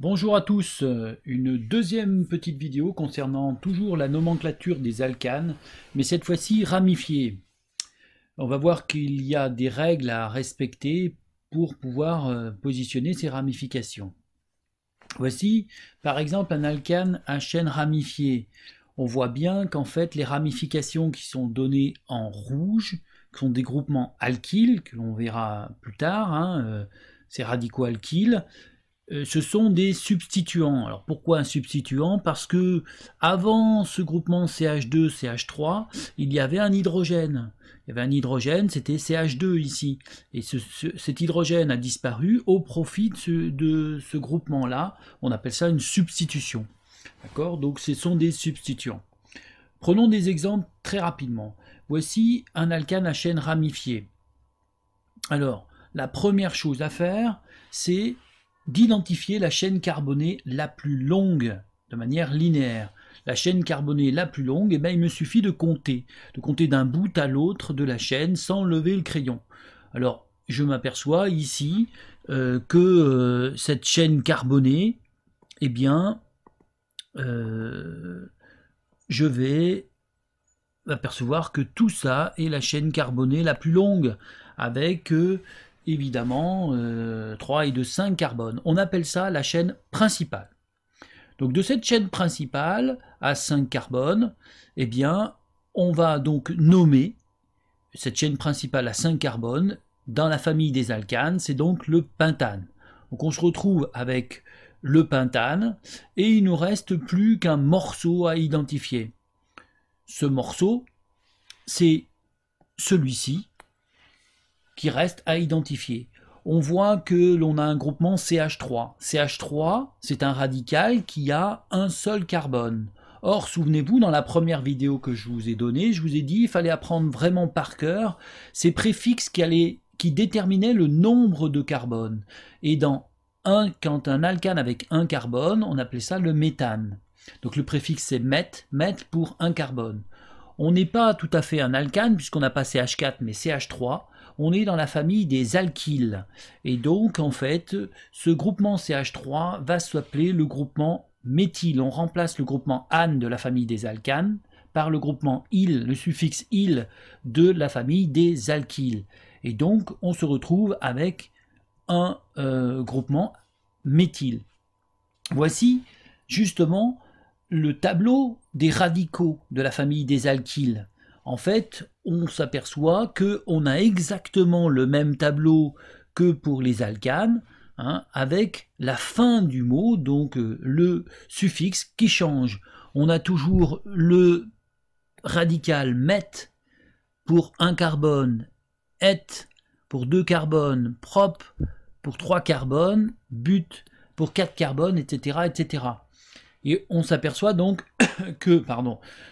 Bonjour à tous, une deuxième petite vidéo concernant toujours la nomenclature des alcanes, mais cette fois-ci ramifiée. On va voir qu'il y a des règles à respecter pour pouvoir positionner ces ramifications. Voici par exemple un alcane à chaîne ramifiée. On voit bien qu'en fait les ramifications qui sont données en rouge sont des groupements alkyles, que l'on verra plus tard, ces radicaux alkyles. Ce sont des substituants. Alors pourquoi un substituant? Parce que avant ce groupement CH2, CH3, il y avait un hydrogène. Il y avait un hydrogène, c'était CH2 ici. Et cet hydrogène a disparu au profit de ce groupement-là. On appelle ça une substitution. D'accord? Donc ce sont des substituants. Prenons des exemples très rapidement. Voici un alcane à chaîne ramifiée. Alors, la première chose à faire, c'est d'identifier la chaîne carbonée la plus longue de manière linéaire. La chaîne carbonée la plus longue, il me suffit de compter d'un bout à l'autre de la chaîne sans lever le crayon. Alors, je m'aperçois ici que cette chaîne carbonée, je vais apercevoir que tout ça est la chaîne carbonée la plus longue, avec évidemment 3 et de 5 carbone. On appelle ça la chaîne principale. Donc de cette chaîne principale à 5 carbone, on va donc nommer cette chaîne principale à 5 carbone dans la famille des alcanes, c'est donc le pentane. Donc on se retrouve avec le pentane et il nous reste plus qu'un morceau à identifier. Ce morceau, c'est celui-ci qui reste à identifier. On voit que l'on a un groupement CH3. CH3, c'est un radical qui a un seul carbone. Or, souvenez-vous, dans la première vidéo que je vous ai donnée, je vous ai dit qu'il fallait apprendre vraiment par cœur ces préfixes qui déterminaient le nombre de carbone. Et quand un alcane avec un carbone, on appelait ça le méthane. Donc le préfixe c'est meth pour un carbone. On n'est pas tout à fait un alcane puisqu'on n'a pas CH4 mais CH3. On est dans la famille des alkyles. Et donc en fait, ce groupement CH3 va s'appeler le groupement méthyle. On remplace le groupement ane de la famille des alcanes par le groupement -il, le suffixe -il de la famille des alkyles. Et donc on se retrouve avec un groupement méthyle. Voici justement le tableau des radicaux de la famille des alkyles. En fait, on s'aperçoit qu'on a exactement le même tableau que pour les alcanes, avec la fin du mot, donc le suffixe qui change. On a toujours le radical met pour un carbone, et pour 2 carbones, prop pour 3 carbones, but pour 4 carbones, etc., etc. Et on s'aperçoit donc que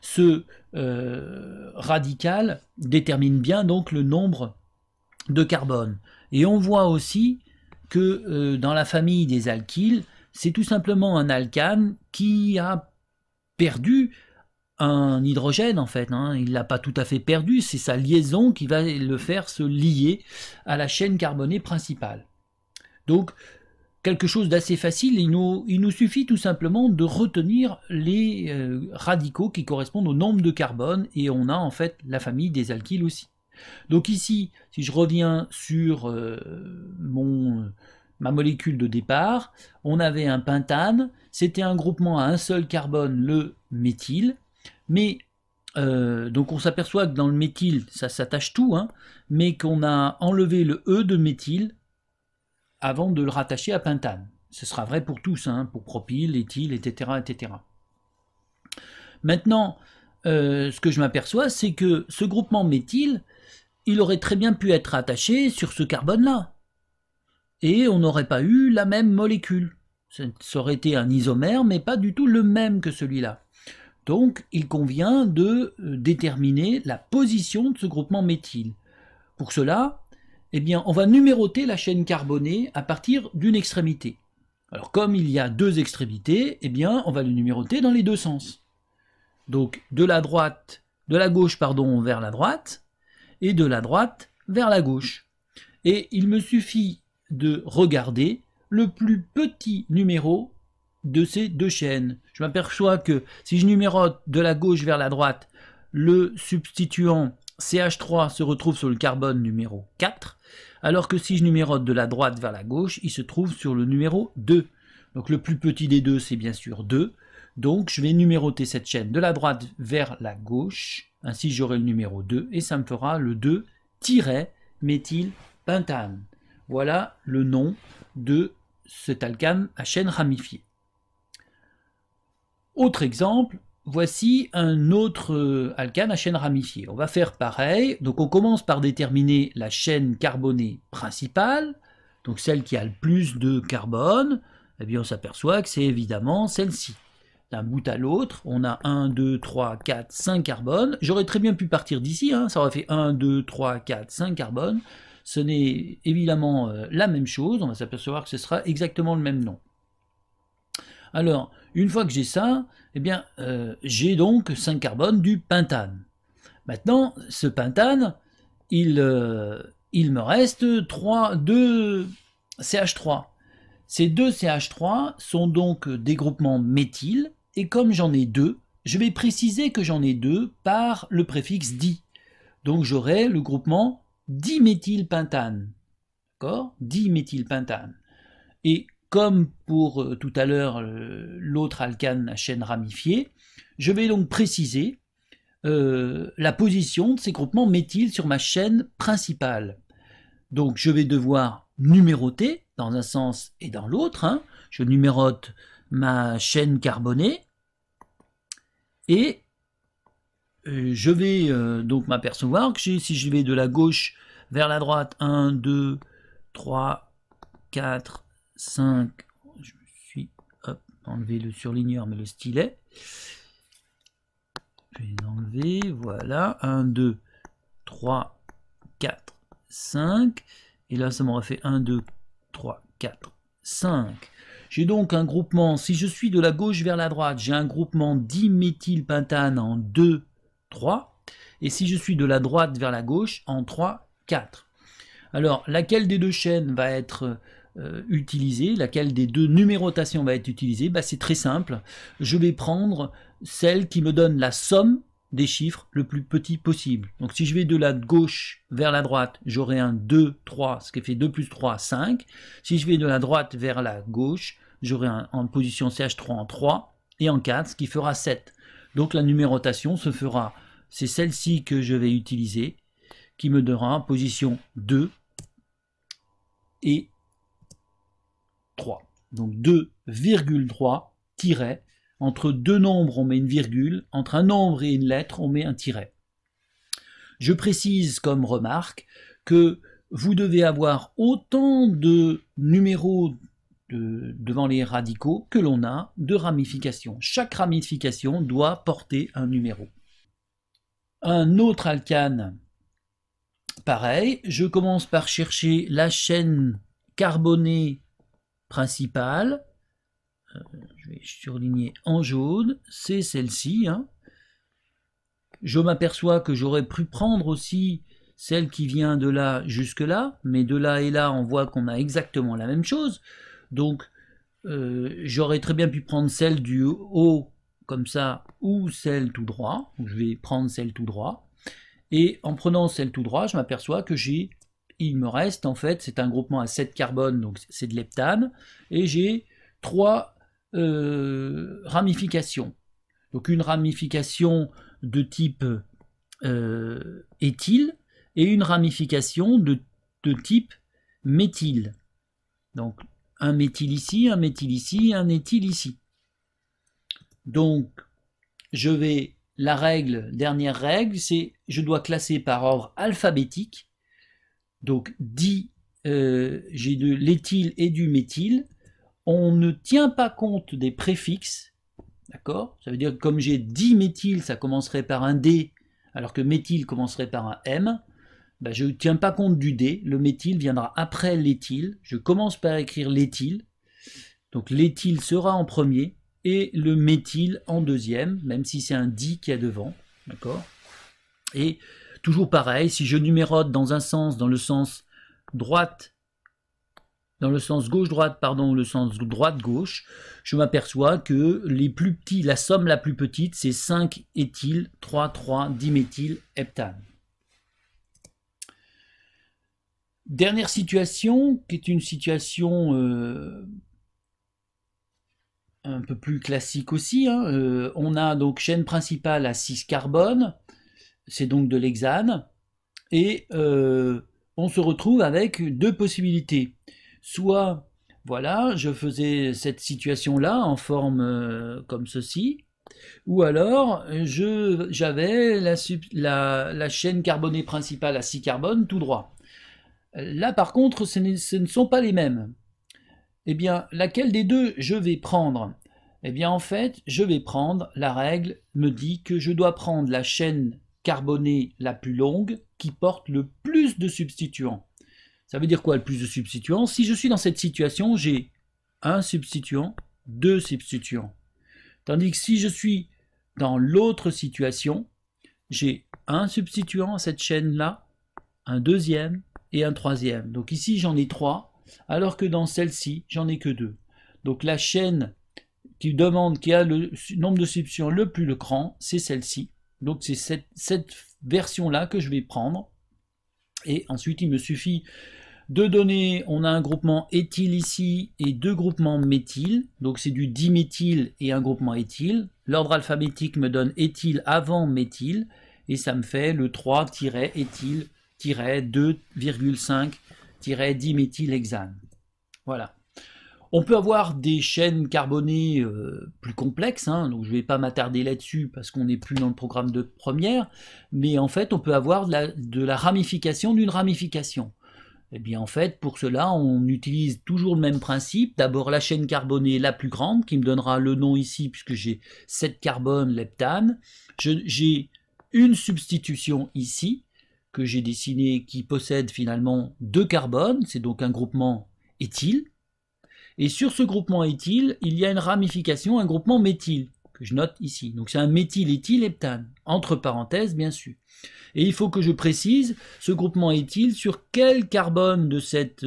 ce radical détermine bien donc le nombre de carbone. Et on voit aussi que dans la famille des alkyles, c'est tout simplement un alcane qui a perdu un hydrogène en fait. Il ne l'a pas tout à fait perdu, c'est sa liaison qui va le faire se lier à la chaîne carbonée principale. Donc, quelque chose d'assez facile, il nous suffit tout simplement de retenir les radicaux qui correspondent au nombre de carbone et on a en fait la famille des alkyles aussi. Donc ici, si je reviens sur ma molécule de départ, on avait un pentane, c'était un groupement à un seul carbone, le méthyle, mais donc on s'aperçoit que dans le méthyle, ça s'attache tout, mais qu'on a enlevé le E de méthyle avant de le rattacher à pentane. Ce sera vrai pour tous, pour propyle, éthyle, etc., etc. Maintenant, ce que je m'aperçois, c'est que ce groupement méthyle, il aurait très bien pu être attaché sur ce carbone-là. Et on n'aurait pas eu la même molécule. Ça aurait été un isomère, mais pas du tout le même que celui-là. Donc, il convient de déterminer la position de ce groupement méthyle. Pour cela, on va numéroter la chaîne carbonée à partir d'une extrémité. Alors comme il y a 2 extrémités, on va le numéroter dans les 2 sens. Donc de la gauche vers la droite, et de la droite vers la gauche. Et il me suffit de regarder le plus petit numéro de ces deux chaînes. Je m'aperçois que si je numérote de la gauche vers la droite, le substituant CH3 se retrouve sur le carbone numéro 4, alors que si je numérote de la droite vers la gauche, il se trouve sur le numéro 2. Donc le plus petit des deux, c'est bien sûr 2. Donc je vais numéroter cette chaîne de la droite vers la gauche, ainsi j'aurai le numéro 2, et ça me fera le 2-méthylpentane. Voilà le nom de cet alcane à chaîne ramifiée. Autre exemple, voici un autre alcane à chaîne ramifiée. On va faire pareil. Donc on commence par déterminer la chaîne carbonée principale, donc celle qui a le plus de carbone. Eh bien on s'aperçoit que c'est évidemment celle-ci. D'un bout à l'autre, on a 1, 2, 3, 4, 5 carbones. J'aurais très bien pu partir d'ici, hein. Ça aurait fait 1, 2, 3, 4, 5 carbones. Ce n'est évidemment la même chose, on va s'apercevoir que ce sera exactement le même nom. Alors, une fois que j'ai ça, eh bien, j'ai donc 5 carbones du pentane. Maintenant, ce pentane, il me reste 2 CH3. Ces deux CH3 sont donc des groupements méthyl, et comme j'en ai deux, je vais préciser que j'en ai deux par le préfixe di. Donc j'aurai le groupement diméthylpentane. D'accord ? Diméthylpentane. Et comme pour tout à l'heure l'autre alcane à chaîne ramifiée, je vais donc préciser la position de ces groupements méthyl sur ma chaîne principale. Donc je vais devoir numéroter dans un sens et dans l'autre. Hein. Je numérote ma chaîne carbonée et je vais donc m'apercevoir que si je vais de la gauche vers la droite, 1, 2, 3, 4, 5, je me suis enlevé le surligneur mais le stylet. Je vais l'enlever, voilà, 1, 2, 3, 4, 5, et là ça m'aurait fait 1, 2, 3, 4, 5. J'ai donc un groupement, si je suis de la gauche vers la droite, j'ai un groupement diméthylpentane en 2, 3, et si je suis de la droite vers la gauche, en 3, 4. Alors, laquelle des deux chaînes va être utilisée, laquelle des deux numérotations va être utilisée? C'est très simple, je vais prendre celle qui me donne la somme des chiffres le plus petit possible. Donc si je vais de la gauche vers la droite, j'aurai un 2, 3, ce qui fait 2 plus 3, 5. Si je vais de la droite vers la gauche, j'aurai en position CH3 en 3 et en 4, ce qui fera 7. Donc la numérotation se fera, c'est celle-ci que je vais utiliser, qui me donnera en position 2 et 3. Donc 2,3 tiret. Entre deux nombres, on met une virgule. Entre un nombre et une lettre, on met un tiret. Je précise comme remarque que vous devez avoir autant de numéros devant les radicaux que l'on a de ramifications. Chaque ramification doit porter un numéro. Un autre alcane, pareil, je commence par chercher la chaîne carbonée principale. Je vais surligner en jaune, c'est celle-ci. Hein. Je m'aperçois que j'aurais pu prendre aussi celle qui vient de là jusque là, mais de là et là, on voit qu'on a exactement la même chose. Donc, j'aurais très bien pu prendre celle du haut, comme ça, ou celle tout droit. Donc, je vais prendre celle tout droit. Et en prenant celle tout droit, je m'aperçois que il me reste, en fait, c'est un groupement à 7 carbones, donc c'est de l'heptane, et j'ai 3 ramifications. Donc une ramification de type éthyle et une ramification de type méthyle. Donc un méthyle ici, un méthyle ici, un éthyle ici. Donc la dernière règle, c'est je dois classer par ordre alphabétique. Donc j'ai de l'éthyle et du méthyle. On ne tient pas compte des préfixes, d'accord? Ça veut dire que comme j'ai diméthyle, ça commencerait par un D, alors que méthyle commencerait par un M. Je ne tiens pas compte du D, le méthyle viendra après l'éthyle. Je commence par écrire l'éthyle, donc l'éthyle sera en premier, et le méthyle en deuxième, même si c'est un di qui est devant, d'accord? Et toujours pareil, si je numérote dans un sens, dans le sens droite, dans le sens gauche-droite, pardon, le sens droite-gauche, je m'aperçois que les plus petits, la somme la plus petite, c'est 5-éthyl 3,3-diméthylheptane. Dernière situation, qui est une situation un peu plus classique aussi, hein. On a donc chaîne principale à 6 carbones, c'est donc de l'hexane, et on se retrouve avec deux possibilités. Soit, voilà, je faisais cette situation-là en forme comme ceci, ou alors j'avais la chaîne carbonée principale à 6 carbones tout droit. Là, par contre, ce ne sont pas les mêmes. Eh bien, laquelle des deux je vais prendre? Eh bien, en fait, je vais prendre, la règle me dit que je dois prendre la chaîne carbonée la plus longue qui porte le plus de substituants. Ça veut dire quoi, le plus de substituants? Si je suis dans cette situation, j'ai un substituant, deux substituants. Tandis que si je suis dans l'autre situation, j'ai un substituant à cette chaîne-là, un deuxième et un troisième. Donc ici, j'en ai trois, alors que dans celle-ci, j'en ai que deux. Donc la chaîne qui a le nombre de substituants le plus grand, c'est celle-ci. Donc c'est cette version-là que je vais prendre. Et ensuite, il me suffit de donner, on a un groupement éthyle ici et deux groupements méthyle. Donc c'est du diméthyle et un groupement éthyle. L'ordre alphabétique me donne éthyle avant méthyle. Et ça me fait le 3-éthyle-2,5-diméthylhexane. Voilà. On peut avoir des chaînes carbonées plus complexes, hein, donc je ne vais pas m'attarder là-dessus parce qu'on n'est plus dans le programme de première, mais en fait on peut avoir de la ramification d'une ramification. Et bien en fait pour cela on utilise toujours le même principe, d'abord la chaîne carbonée la plus grande qui me donnera le nom ici puisque j'ai 7 carbones leptane, j'ai une substitution ici que j'ai dessiné qui possède finalement 2 carbones, c'est donc un groupement éthyle. Et sur ce groupement éthyle, il y a une ramification, un groupement méthyle, que je note ici. Donc c'est un méthyl-éthyle-heptane, entre parenthèses bien sûr. Et il faut que je précise ce groupement éthyle sur quel carbone de cette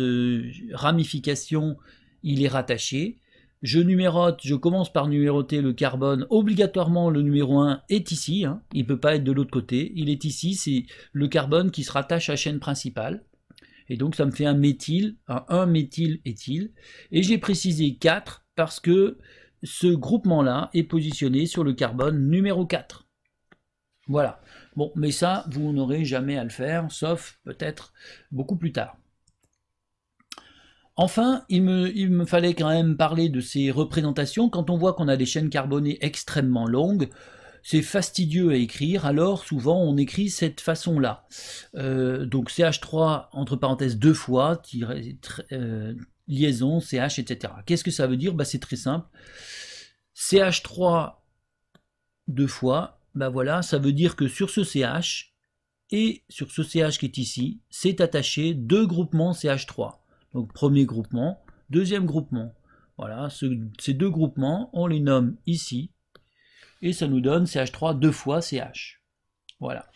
ramification il est rattaché. Je commence par numéroter le carbone, obligatoirement le numéro 1 est ici, hein, il ne peut pas être de l'autre côté, il est ici, c'est le carbone qui se rattache à la chaîne principale. Et donc ça me fait un méthyle, un 1-méthyl-éthyle. Et j'ai précisé 4 parce que ce groupement-là est positionné sur le carbone numéro 4. Voilà. Bon, mais ça, vous n'aurez jamais à le faire, sauf peut-être beaucoup plus tard. Enfin, il me fallait quand même parler de ces représentations. Quand on voit qu'on a des chaînes carbonées extrêmement longues, c'est fastidieux à écrire, alors souvent on écrit cette façon-là. Donc CH3, entre parenthèses, 2 fois, liaison, CH, etc. Qu'est-ce que ça veut dire? C'est très simple. CH3, 2 fois, voilà, ça veut dire que sur ce CH, et sur ce CH qui est ici, c'est attaché 2 groupements CH3. Donc premier groupement, deuxième groupement. Voilà, ces 2 groupements, on les nomme ici, et ça nous donne CH3 2 fois CH. Voilà.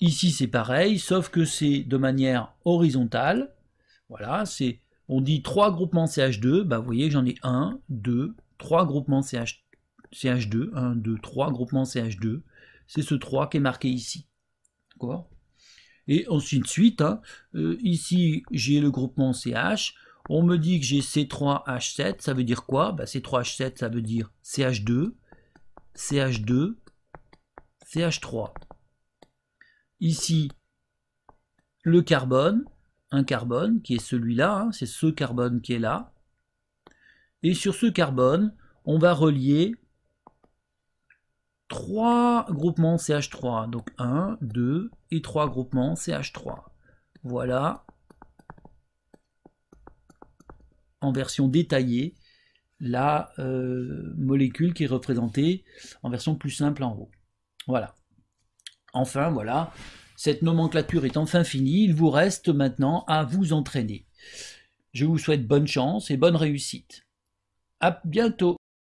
Ici c'est pareil, sauf que c'est de manière horizontale. Voilà, on dit 3 groupements CH2, vous voyez que j'en ai 1, 2, 3 groupements CH2, 1, 2, 3 groupements CH2. C'est ce 3 qui est marqué ici. D'accord? Et ainsi de suite, hein. Ici j'ai le groupement CH. On me dit que j'ai C3H7, ça veut dire quoi? C3H7, ça veut dire CH2, CH2, CH3. Ici, le carbone, un carbone qui est celui-là, hein, c'est ce carbone qui est là. Et sur ce carbone, on va relier 3 groupements CH3. Donc 1, 2 et 3 groupements CH3. Voilà, en version détaillée, la molécule qui est représentée en version plus simple en haut. Voilà. Enfin, voilà, cette nomenclature est enfin finie, il vous reste maintenant à vous entraîner. Je vous souhaite bonne chance et bonne réussite. À bientôt.